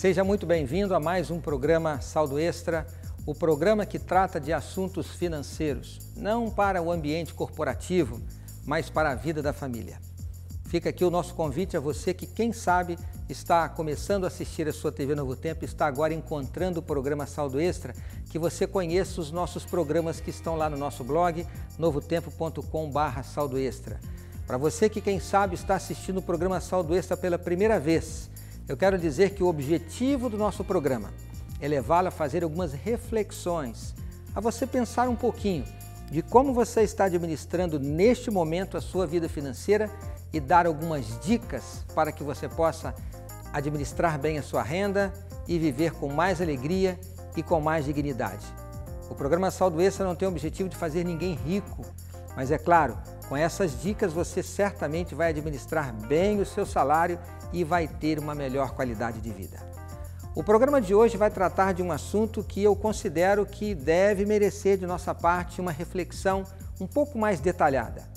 Seja muito bem-vindo a mais um programa Saldo Extra, o programa que trata de assuntos financeiros, não para o ambiente corporativo, mas para a vida da família. Fica aqui o nosso convite a você que, quem sabe, está começando a assistir a sua TV Novo Tempo, está agora encontrando o programa Saldo Extra, que você conheça os nossos programas que estão lá no nosso blog, novotempo.com/saldoextra. Para você que, quem sabe, está assistindo o programa Saldo Extra pela primeira vez, eu quero dizer que o objetivo do nosso programa é levá-lo a fazer algumas reflexões, a você pensar um pouquinho de como você está administrando neste momento a sua vida financeira e dar algumas dicas para que você possa administrar bem a sua renda e viver com mais alegria e com mais dignidade. O programa Saldo Extra não tem o objetivo de fazer ninguém rico, mas é claro, com essas dicas você certamente vai administrar bem o seu salário e vai ter uma melhor qualidade de vida. O programa de hoje vai tratar de um assunto que eu considero que deve merecer de nossa parte uma reflexão um pouco mais detalhada.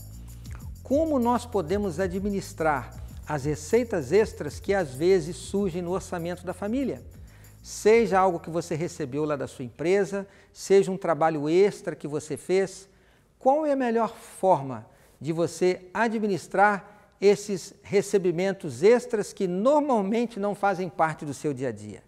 Como nós podemos administrar as receitas extras que às vezes surgem no orçamento da família? Seja algo que você recebeu lá da sua empresa, seja um trabalho extra que você fez, qual é a melhor forma de você administrar esses recebimentos extras que normalmente não fazem parte do seu dia a dia?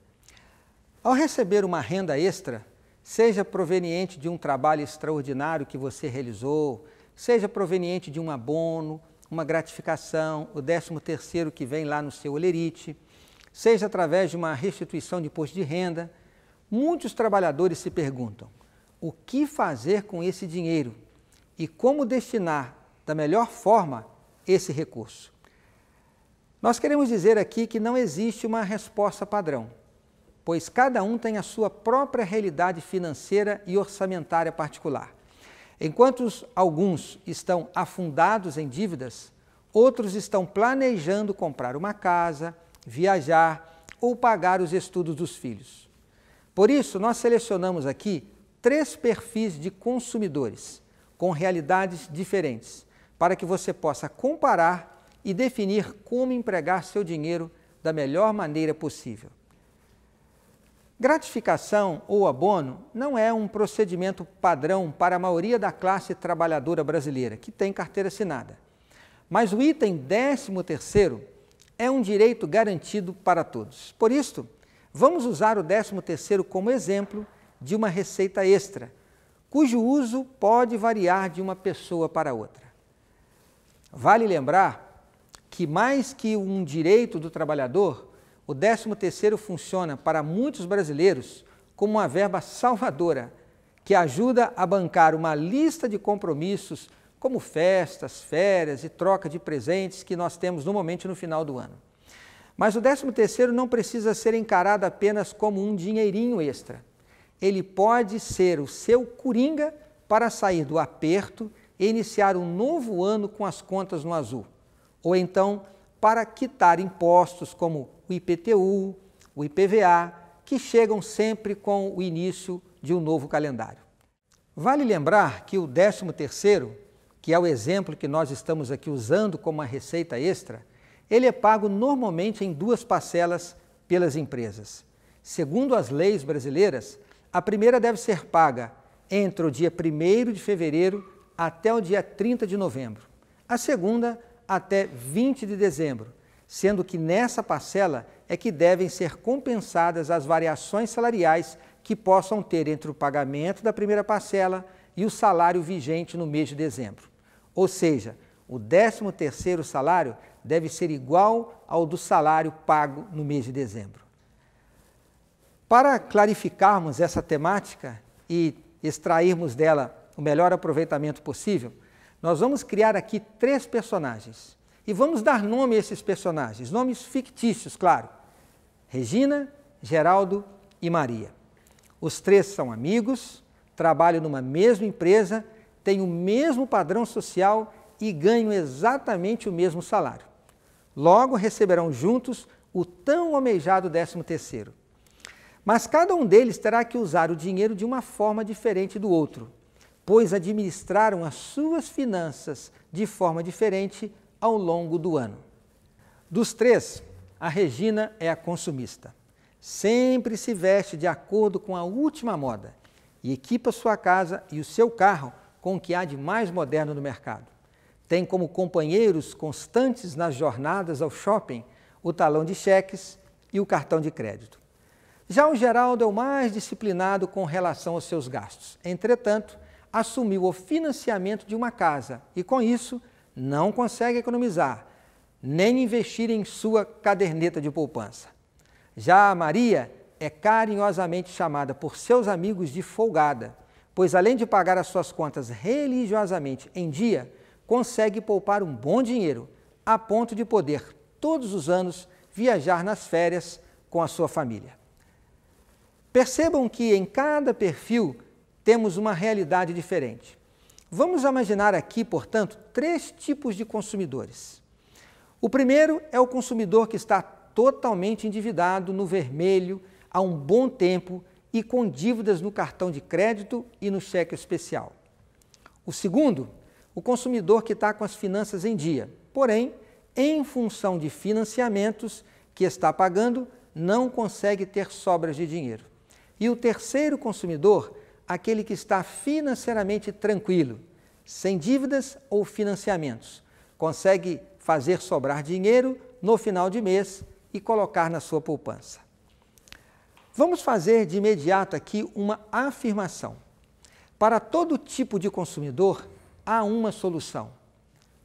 Ao receber uma renda extra, seja proveniente de um trabalho extraordinário que você realizou, seja proveniente de um abono, uma gratificação, o 13º que vem lá no seu olerite, seja através de uma restituição de imposto de renda, muitos trabalhadores se perguntam o que fazer com esse dinheiro e como destinar da melhor forma esse recurso. Nós queremos dizer aqui que não existe uma resposta padrão, pois cada um tem a sua própria realidade financeira e orçamentária particular. Enquanto alguns estão afundados em dívidas, outros estão planejando comprar uma casa, viajar ou pagar os estudos dos filhos. Por isso, nós selecionamos aqui 3 perfis de consumidores com realidades diferentes, para que você possa comparar e definir como empregar seu dinheiro da melhor maneira possível. Gratificação ou abono não é um procedimento padrão para a maioria da classe trabalhadora brasileira, que tem carteira assinada. Mas o item 13º é um direito garantido para todos. Por isso, vamos usar o 13º como exemplo de uma receita extra, cujo uso pode variar de uma pessoa para outra. Vale lembrar que, mais que um direito do trabalhador, o 13º funciona para muitos brasileiros como uma verba salvadora, que ajuda a bancar uma lista de compromissos, como festas, férias e troca de presentes que nós temos normalmente no final do ano. Mas o 13º não precisa ser encarado apenas como um dinheirinho extra. Ele pode ser o seu coringa para sair do aperto e iniciar um novo ano com as contas no azul. Ou então, para quitar impostos como o IPTU, o IPVA, que chegam sempre com o início de um novo calendário. Vale lembrar que o 13º, que é o exemplo que nós estamos aqui usando como uma receita extra, ele é pago normalmente em 2 parcelas pelas empresas. Segundo as leis brasileiras, a primeira deve ser paga entre o dia 1º de fevereiro até o dia 30 de novembro. A segunda até 20 de dezembro, sendo que nessa parcela é que devem ser compensadas as variações salariais que possam ter entre o pagamento da primeira parcela e o salário vigente no mês de dezembro. Ou seja, o 13º salário deve ser igual ao do salário pago no mês de dezembro. Para clarificarmos essa temática e extrairmos dela o melhor aproveitamento possível, nós vamos criar aqui 3 personagens e vamos dar nome a esses personagens, nomes fictícios, claro. Regina, Geraldo e Maria. Os 3 são amigos, trabalham numa mesma empresa, têm o mesmo padrão social e ganham exatamente o mesmo salário. Logo receberão juntos o tão almejado 13º. Mas cada um deles terá que usar o dinheiro de uma forma diferente do outro, pois administraram as suas finanças de forma diferente ao longo do ano. Dos 3, a Regina é a consumista. sempre se veste de acordo com a última moda e equipa sua casa e o seu carro com o que há de mais moderno no mercado. Tem como companheiros constantes nas jornadas ao shopping o talão de cheques e o cartão de crédito. Já o Geraldo é o mais disciplinado com relação aos seus gastos. Entretanto, assumiu o financiamento de uma casa e, com isso, não consegue economizar, nem investir em sua caderneta de poupança. Já a Maria é carinhosamente chamada por seus amigos de folgada, pois além de pagar as suas contas religiosamente em dia, consegue poupar um bom dinheiro, a ponto de poder, todos os anos, viajar nas férias com a sua família. Percebam que em cada perfil temos uma realidade diferente. Vamos imaginar aqui, portanto, 3 tipos de consumidores. O primeiro é o consumidor que está totalmente endividado no vermelho há um bom tempo e com dívidas no cartão de crédito e no cheque especial. O segundo, o consumidor que está com as finanças em dia, porém, em função de financiamentos que está pagando, não consegue ter sobras de dinheiro. E o terceiro consumidor, aquele que está financeiramente tranquilo, sem dívidas ou financiamentos, consegue fazer sobrar dinheiro no final de mês e colocar na sua poupança. Vamos fazer de imediato aqui uma afirmação. Para todo tipo de consumidor, há uma solução.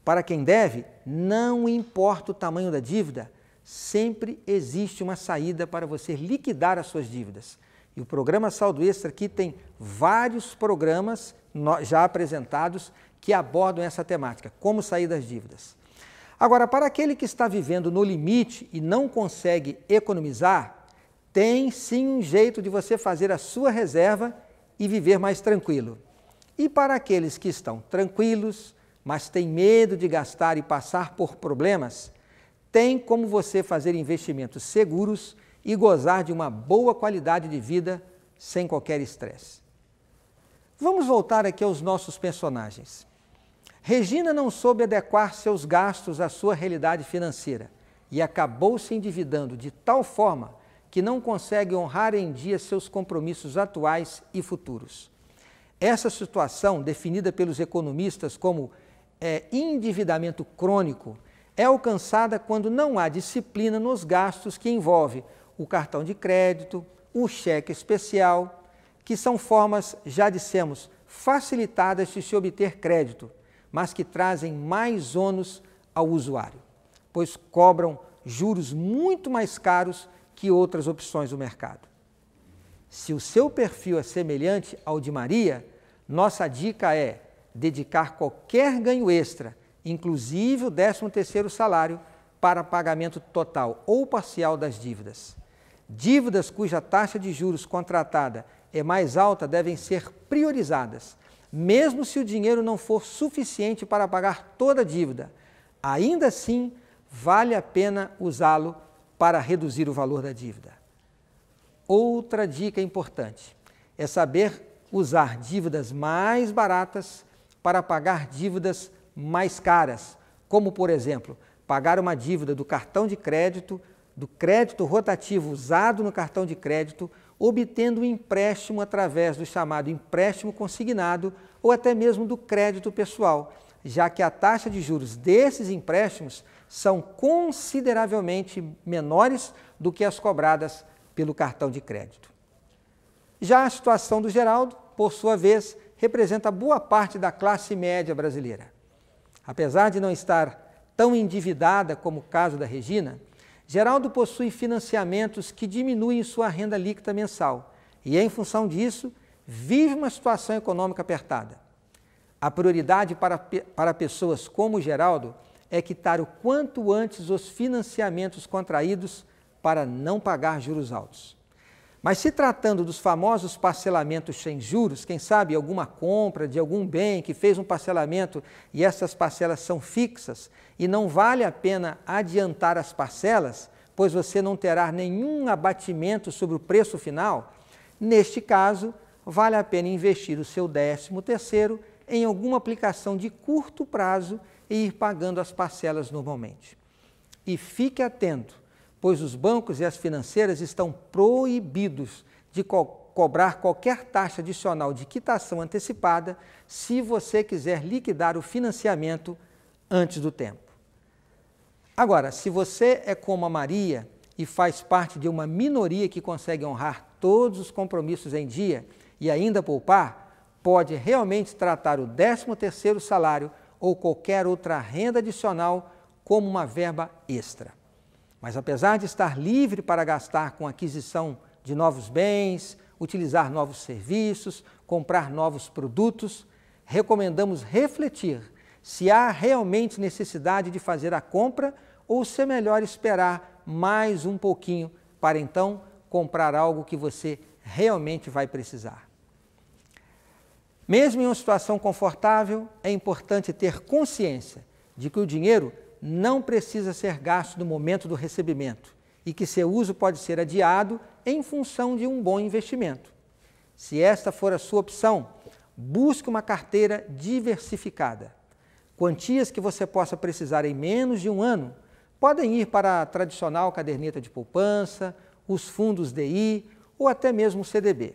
Para quem deve, não importa o tamanho da dívida, sempre existe uma saída para você liquidar as suas dívidas. E o programa Saldo Extra aqui tem vários programas já apresentados que abordam essa temática, como sair das dívidas. Agora, para aquele que está vivendo no limite e não consegue economizar, tem sim um jeito de você fazer a sua reserva e viver mais tranquilo. E para aqueles que estão tranquilos, mas têm medo de gastar e passar por problemas, tem como você fazer investimentos seguros e gozar de uma boa qualidade de vida sem qualquer estresse. Vamos voltar aqui aos nossos personagens. Regina não soube adequar seus gastos à sua realidade financeira e acabou se endividando de tal forma que não consegue honrar em dia seus compromissos atuais e futuros. Essa situação, definida pelos economistas como endividamento crônico, é alcançada quando não há disciplina nos gastos que envolve o cartão de crédito, o cheque especial, que são formas, já dissemos, facilitadas de se obter crédito, mas que trazem mais ônus ao usuário, pois cobram juros muito mais caros que outras opções do mercado. Se o seu perfil é semelhante ao de Maria, nossa dica é dedicar qualquer ganho extra, inclusive o 13º salário, para pagamento total ou parcial das dívidas. Dívidas cuja taxa de juros contratada é mais alta devem ser priorizadas, mesmo se o dinheiro não for suficiente para pagar toda a dívida. Ainda assim, vale a pena usá-lo para reduzir o valor da dívida. Outra dica importante é saber usar dívidas mais baratas para pagar dívidas mais caras, como, por exemplo, pagar uma dívida do cartão de crédito, do crédito rotativo usado no cartão de crédito, obtendo um empréstimo através do chamado empréstimo consignado ou até mesmo do crédito pessoal, já que a taxa de juros desses empréstimos são consideravelmente menores do que as cobradas pelo cartão de crédito. Já a situação do Geraldo, por sua vez, representa boa parte da classe média brasileira. Apesar de não estar tão endividada como o caso da Regina, Geraldo possui financiamentos que diminuem sua renda líquida mensal e, em função disso, vive uma situação econômica apertada. A prioridade para pessoas como Geraldo é quitar o quanto antes os financiamentos contraídos para não pagar juros altos. Mas se tratando dos famosos parcelamentos sem juros, quem sabe alguma compra de algum bem que fez um parcelamento e essas parcelas são fixas e não vale a pena adiantar as parcelas, pois você não terá nenhum abatimento sobre o preço final, neste caso, vale a pena investir o seu 13º em alguma aplicação de curto prazo e ir pagando as parcelas normalmente. E fique atento, pois os bancos e as financeiras estão proibidos de cobrar qualquer taxa adicional de quitação antecipada se você quiser liquidar o financiamento antes do tempo. Agora, se você é como a Maria e faz parte de uma minoria que consegue honrar todos os compromissos em dia e ainda poupar, pode realmente tratar o 13º salário ou qualquer outra renda adicional como uma verba extra. Mas apesar de estar livre para gastar com aquisição de novos bens, utilizar novos serviços, comprar novos produtos, recomendamos refletir se há realmente necessidade de fazer a compra ou se é melhor esperar mais um pouquinho para então comprar algo que você realmente vai precisar. Mesmo em uma situação confortável, é importante ter consciência de que o dinheiro não precisa ser gasto no momento do recebimento e que seu uso pode ser adiado em função de um bom investimento. Se esta for a sua opção, busque uma carteira diversificada. Quantias que você possa precisar em menos de um ano podem ir para a tradicional caderneta de poupança, os fundos DI ou até mesmo o CDB.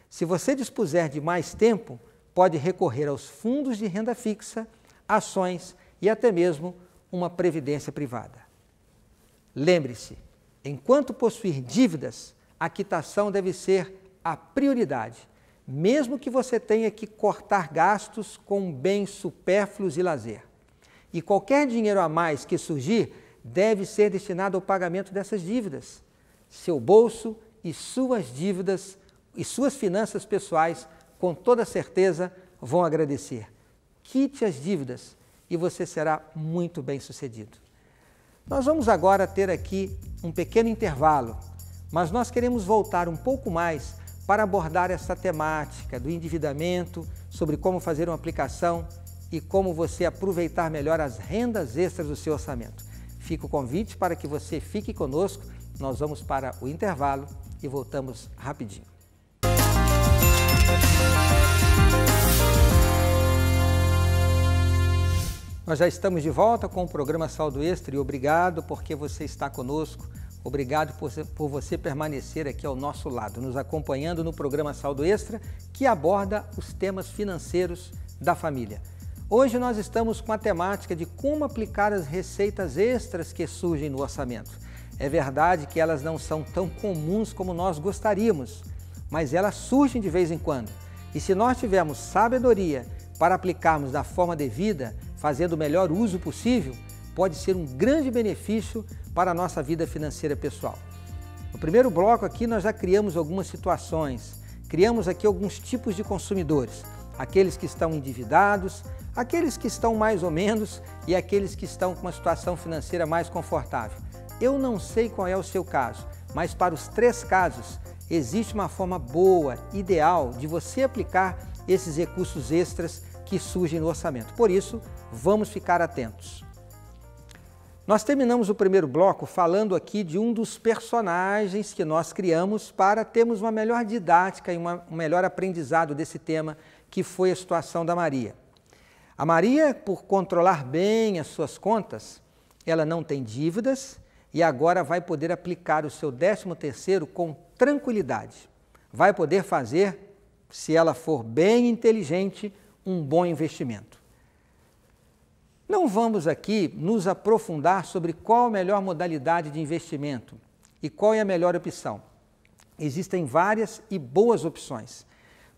Se você dispuser de mais tempo, pode recorrer aos fundos de renda fixa, ações e até mesmo uma previdência privada. Lembre-se, enquanto possuir dívidas, a quitação deve ser a prioridade, mesmo que você tenha que cortar gastos com bens supérfluos e lazer. E qualquer dinheiro a mais que surgir deve ser destinado ao pagamento dessas dívidas. Seu bolso e suas dívidas e suas finanças pessoais, com toda certeza, vão agradecer. Quite as dívidas e você será muito bem-sucedido. Nós vamos agora ter aqui um pequeno intervalo, mas nós queremos voltar um pouco mais para abordar essa temática do endividamento, sobre como fazer uma aplicação e como você aproveitar melhor as rendas extras do seu orçamento. Fica o convite para que você fique conosco, nós vamos para o intervalo e voltamos rapidinho. Nós já estamos de volta com o programa Saldo Extra e obrigado porque você está conosco, obrigado por você permanecer aqui ao nosso lado, nos acompanhando no programa Saldo Extra, que aborda os temas financeiros da família. Hoje nós estamos com a temática de como aplicar as receitas extras que surgem no orçamento. É verdade que elas não são tão comuns como nós gostaríamos, mas elas surgem de vez em quando. E se nós tivermos sabedoria para aplicarmos da forma devida, fazendo o melhor uso possível, pode ser um grande benefício para a nossa vida financeira pessoal. No primeiro bloco aqui nós já criamos algumas situações, criamos aqui alguns tipos de consumidores, aqueles que estão endividados, aqueles que estão mais ou menos e aqueles que estão com uma situação financeira mais confortável. Eu não sei qual é o seu caso, mas para os 3 casos existe uma forma boa, ideal de você aplicar esses recursos extras que surgem no orçamento. Por isso, vamos ficar atentos. Nós terminamos o primeiro bloco falando aqui de um dos personagens que nós criamos para termos uma melhor didática e um melhor aprendizado desse tema, que foi a situação da Maria. A Maria, por controlar bem as suas contas, ela não tem dívidas e agora vai poder aplicar o seu 13º com tranquilidade. Vai poder fazer, se ela for bem inteligente, um bom investimento. Não vamos aqui nos aprofundar sobre qual a melhor modalidade de investimento e qual é a melhor opção. Existem várias e boas opções.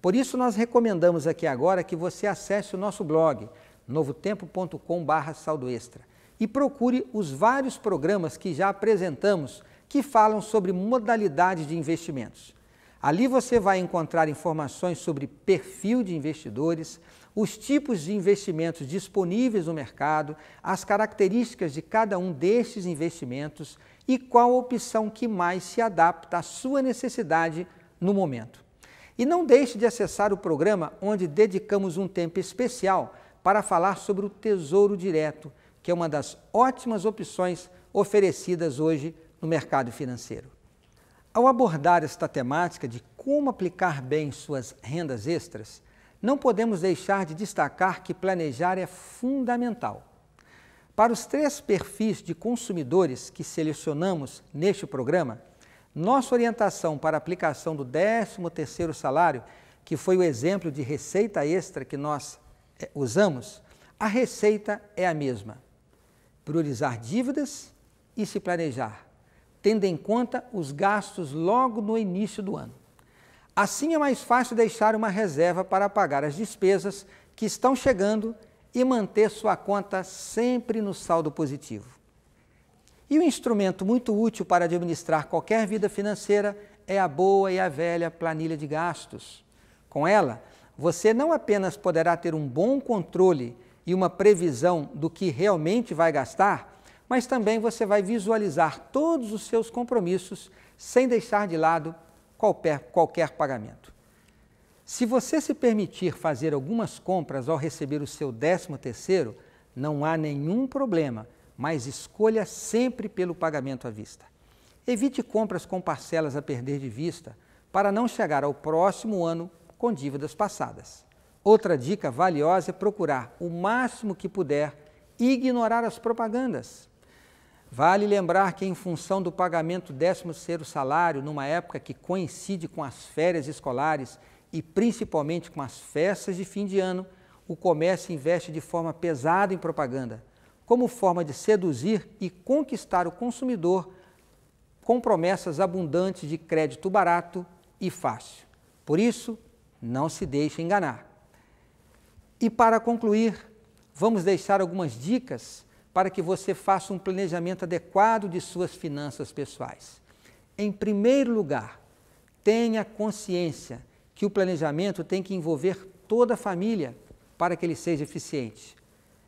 Por isso, nós recomendamos aqui agora que você acesse o nosso blog, novotempo.com/saldoextra, e procure os vários programas que já apresentamos que falam sobre modalidades de investimentos. Ali você vai encontrar informações sobre perfil de investidores, os tipos de investimentos disponíveis no mercado, as características de cada um destes investimentos e qual a opção que mais se adapta à sua necessidade no momento. E não deixe de acessar o programa onde dedicamos um tempo especial para falar sobre o Tesouro Direto, que é uma das ótimas opções oferecidas hoje no mercado financeiro. Ao abordar esta temática de como aplicar bem suas rendas extras, não podemos deixar de destacar que planejar é fundamental. Para os 3 perfis de consumidores que selecionamos neste programa, nossa orientação para a aplicação do 13º salário, que foi o exemplo de receita extra que nós usamos, a receita é a mesma: priorizar dívidas e se planejar, tendo em conta os gastos logo no início do ano. Assim é mais fácil deixar uma reserva para pagar as despesas que estão chegando e manter sua conta sempre no saldo positivo. E um instrumento muito útil para administrar qualquer vida financeira é a boa e a velha planilha de gastos. Com ela, você não apenas poderá ter um bom controle e uma previsão do que realmente vai gastar, mas também você vai visualizar todos os seus compromissos sem deixar de lado qualquer pagamento. Se você se permitir fazer algumas compras ao receber o seu 13º, não há nenhum problema, mas escolha sempre pelo pagamento à vista. Evite compras com parcelas a perder de vista para não chegar ao próximo ano com dívidas passadas. Outra dica valiosa é procurar o máximo que puder ignorar as propagandas. Vale lembrar que, em função do pagamento do 13º salário, numa época que coincide com as férias escolares e principalmente com as festas de fim de ano, o comércio investe de forma pesada em propaganda, como forma de seduzir e conquistar o consumidor com promessas abundantes de crédito barato e fácil. Por isso, não se deixe enganar. E para concluir, vamos deixar algumas dicas para que você faça um planejamento adequado de suas finanças pessoais. Em primeiro lugar, tenha consciência que o planejamento tem que envolver toda a família para que ele seja eficiente.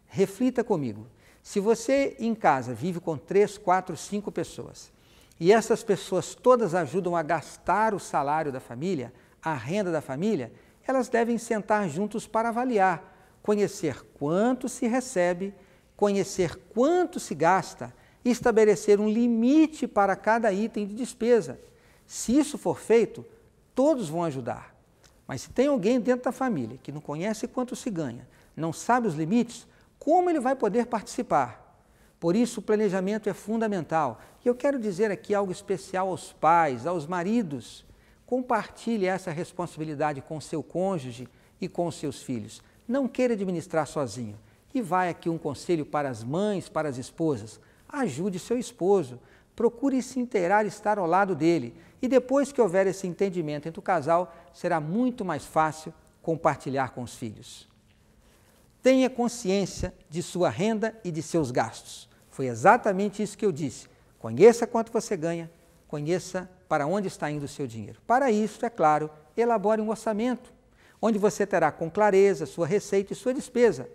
Reflita comigo. Se você em casa vive com 3, 4, 5 pessoas e essas pessoas todas ajudam a gastar o salário da família, a renda da família, elas devem sentar juntos para avaliar, conhecer quanto se recebe, conhecer quanto se gasta e estabelecer um limite para cada item de despesa. Se isso for feito, todos vão ajudar. Mas se tem alguém dentro da família que não conhece quanto se ganha, não sabe os limites, como ele vai poder participar? Por isso, o planejamento é fundamental. E eu quero dizer aqui algo especial aos pais, aos maridos. Compartilhe essa responsabilidade com seu cônjuge e com seus filhos. Não queira administrar sozinho. E vai aqui um conselho para as mães, para as esposas. Ajude seu esposo. Procure se inteirar e estar ao lado dele. E depois que houver esse entendimento entre o casal, será muito mais fácil compartilhar com os filhos. Tenha consciência de sua renda e de seus gastos. Foi exatamente isso que eu disse. Conheça quanto você ganha, conheça para onde está indo o seu dinheiro. Para isso, é claro, elabore um orçamento, onde você terá com clareza sua receita e sua despesa.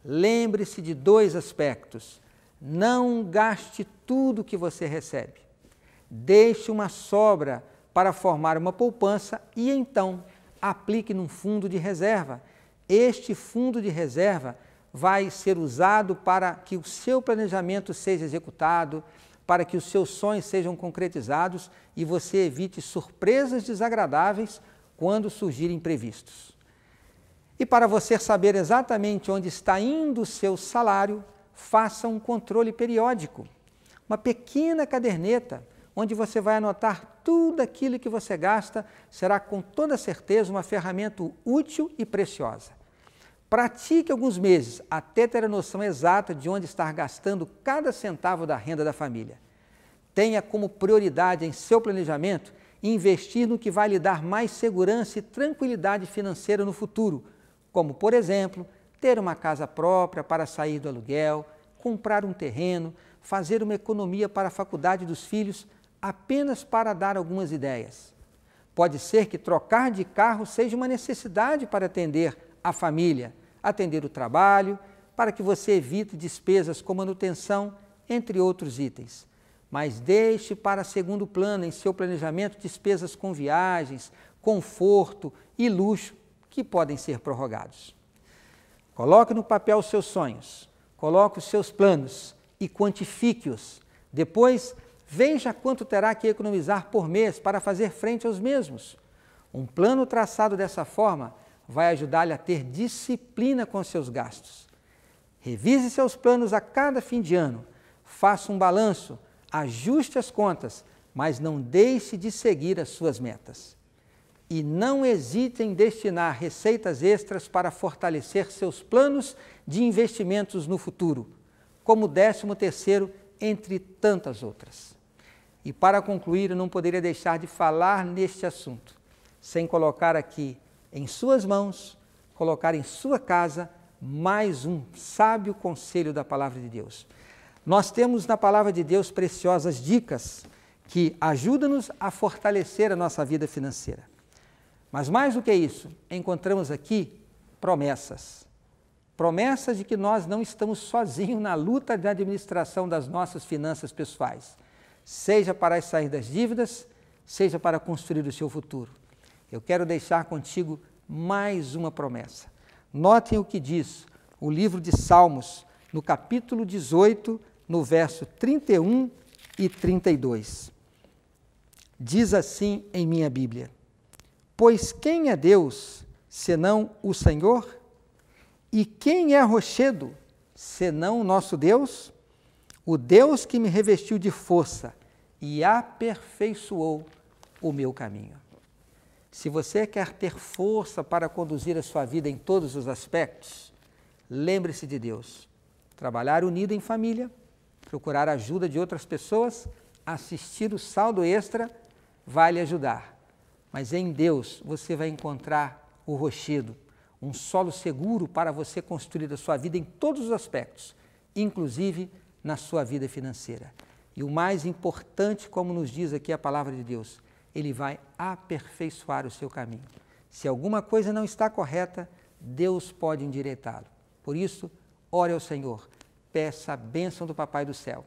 Lembre-se de 2 aspectos. Não gaste tudo que você recebe. Deixe uma sobra para formar uma poupança e então aplique num fundo de reserva. Este fundo de reserva vai ser usado para que o seu planejamento seja executado, para que os seus sonhos sejam concretizados e você evite surpresas desagradáveis quando surgirem imprevistos. E para você saber exatamente onde está indo o seu salário, faça um controle periódico, uma pequena caderneta, onde você vai anotar tudo aquilo que você gasta, será com toda certeza uma ferramenta útil e preciosa. Pratique alguns meses até ter a noção exata de onde estar gastando cada centavo da renda da família. Tenha como prioridade em seu planejamento investir no que vai lhe dar mais segurança e tranquilidade financeira no futuro, como, por exemplo, ter uma casa própria para sair do aluguel, comprar um terreno, fazer uma economia para a faculdade dos filhos, apenas para dar algumas ideias. Pode ser que trocar de carro seja uma necessidade para atender a família, atender o trabalho, para que você evite despesas com manutenção, entre outros itens. Mas deixe para segundo plano em seu planejamento despesas com viagens, conforto e luxo que podem ser prorrogados. Coloque no papel os seus sonhos, coloque os seus planos e quantifique-os. Depois, veja quanto terá que economizar por mês para fazer frente aos mesmos. Um plano traçado dessa forma vai ajudar-lhe a ter disciplina com seus gastos. Revise seus planos a cada fim de ano, faça um balanço, ajuste as contas, mas não deixe de seguir as suas metas. E não hesite em destinar receitas extras para fortalecer seus planos de investimentos no futuro, como o 13º, entre tantas outras. E para concluir, eu não poderia deixar de falar neste assunto, sem colocar aqui em suas mãos, colocar em sua casa, mais um sábio conselho da Palavra de Deus. Nós temos na Palavra de Deus preciosas dicas que ajudam-nos a fortalecer a nossa vida financeira. Mas mais do que isso, encontramos aqui promessas. Promessas de que nós não estamos sozinhos na luta de administração das nossas finanças pessoais, seja para sair das dívidas, seja para construir o seu futuro. Eu quero deixar contigo mais uma promessa. Notem o que diz o livro de Salmos, no capítulo 18, no verso 31 e 32. Diz assim em minha Bíblia: pois quem é Deus, senão o Senhor? E quem é rochedo, senão o nosso Deus? O Deus que me revestiu de força e aperfeiçoou o meu caminho. Se você quer ter força para conduzir a sua vida em todos os aspectos, lembre-se de Deus. Trabalhar unido em família, procurar a ajuda de outras pessoas, assistir o saldo extra, vai lhe ajudar. Mas em Deus você vai encontrar o rochedo, um solo seguro para você construir a sua vida em todos os aspectos, inclusive na sua vida financeira. E o mais importante, como nos diz aqui a Palavra de Deus, Ele vai aperfeiçoar o seu caminho. Se alguma coisa não está correta, Deus pode endireitá-lo. Por isso, ore ao Senhor, peça a bênção do Papai do Céu,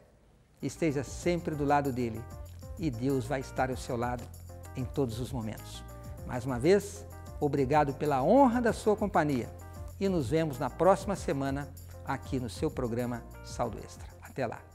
esteja sempre do lado dele e Deus vai estar ao seu lado em todos os momentos. Mais uma vez, obrigado pela honra da sua companhia e nos vemos na próxima semana aqui no seu programa Saldo Extra. Até lá!